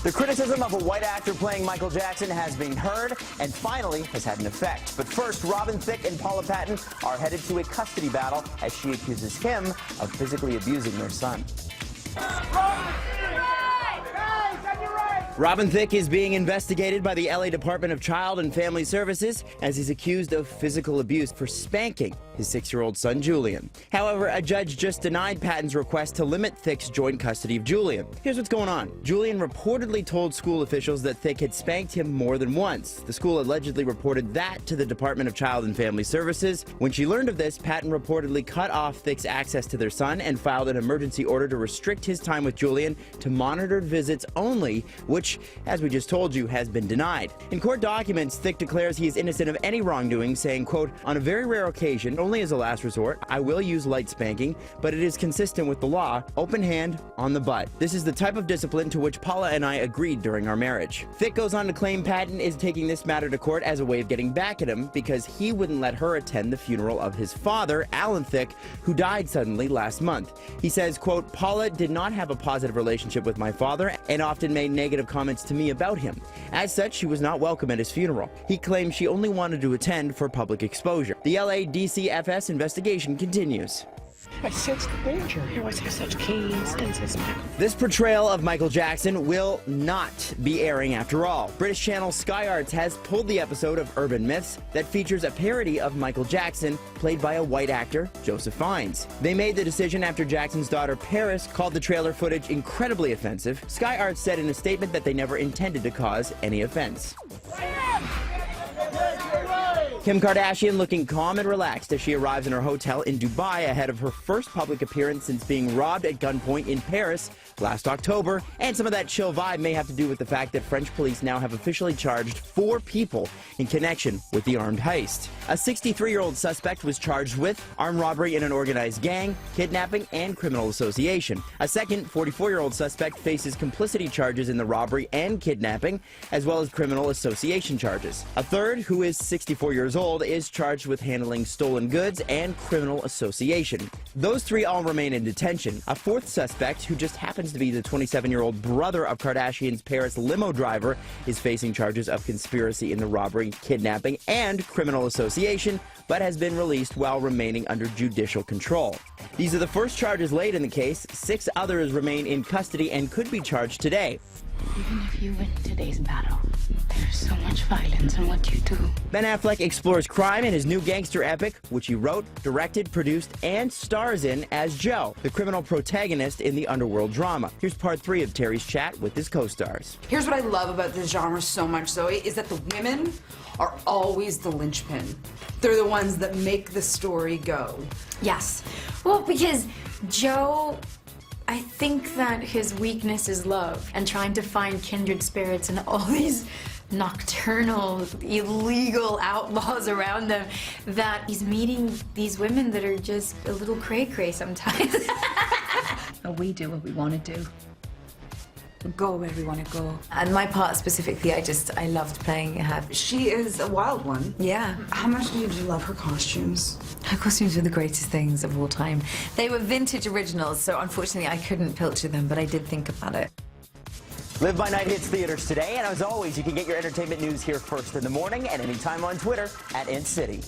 The criticism of a white actor playing Michael Jackson has been heard and finally has had an effect. But first, Thicke and Paula Patton are headed to a custody battle as she accuses him of physically abusing their son. Thicke is being investigated by the LA Department of Child and Family Services as he's accused of physical abuse for spanking his 6-year-old son, Julian. However, a judge just denied Patton's request to limit Thicke's joint custody of Julian. Here's what's going on. Julian reportedly told school officials that Thicke had spanked him more than once. The school allegedly reported that to the Department of Child and Family Services. When she learned of this, Patton reportedly cut off Thicke's access to their son and filed an emergency order to restrict his time with Julian to monitored visits only, which, as we just told you, has been denied. In court documents, Thicke declares he is innocent of any wrongdoing, saying, quote, "On a very rare occasion, only as a last resort, I will use light spanking, but it is consistent with the law, open hand on the butt. This is the type of discipline to which Paula and I agreed during our marriage." Thicke goes on to claim Patton is taking this matter to court as a way of getting back at him because he wouldn't let her attend the funeral of his father, Alan Thicke, who died suddenly last month. He says, quote, "Paula did not have a positive relationship with my father and often made negative comments to me about him. As such, she was not welcome at his funeral." He claims she only wanted to attend for public exposure. The LA DCFS investigation continues. I sensed the danger. He always has such keen senses. This portrayal of Michael Jackson will not be airing after all. British channel Sky Arts has pulled the episode of Urban Myths that features a parody of Michael Jackson, played by a white actor, Joseph Fiennes. They made the decision after Jackson's daughter Paris called the trailer footage incredibly offensive. Sky Arts said in a statement that they never intended to cause any offense. Kim Kardashian looking calm and relaxed as she arrives in her hotel in Dubai ahead of her first public appearance since being robbed at gunpoint in Paris last October. And some of that chill vibe may have to do with the fact that French police now have officially charged 4 people in connection with the armed heist. A 63-year-old suspect was charged with armed robbery in an organized gang, kidnapping, and criminal association. A second 44-year-old suspect faces complicity charges in the robbery and kidnapping, as well as criminal association charges. A third, who is 64 years old, is charged with handling stolen goods and criminal association. Those 3 all remain in detention. A fourth suspect, who just happens to be the 27-year-old brother of Kardashian's Paris limo driver, is facing charges of conspiracy in the robbery, kidnapping, and criminal association, but has been released while remaining under judicial control. These are the first charges laid in the case. 6 others remain in custody and could be charged today. Even if you win today's battle, there's so much violence in what you do. Ben Affleck explores crime in his new gangster epic, which he wrote, directed, produced, and stars in as Joe, the criminal protagonist in the underworld drama. Here's part 3 of Terry's chat with his co-stars. Here's what I love about this genre so much, Zoe, is that the women are always the linchpin. They're the ones that make the story go. Yes. Well, because Joe, I think that his weakness is love and trying to find kindred spirits and all these nocturnal, illegal outlaws around them, that he's meeting these women that are just a little cray-cray sometimes. We do what we want to do. Go where we want to go. And my part specifically, I loved playing her. She is a wild one. Yeah. How much did you love her costumes? Her costumes were the greatest things of all time. They were vintage originals, so unfortunately I couldn't pilcher them, but I did think about it. Live by Night hits theaters today, and as always, you can get your entertainment news here first in the morning and anytime on Twitter @InCity.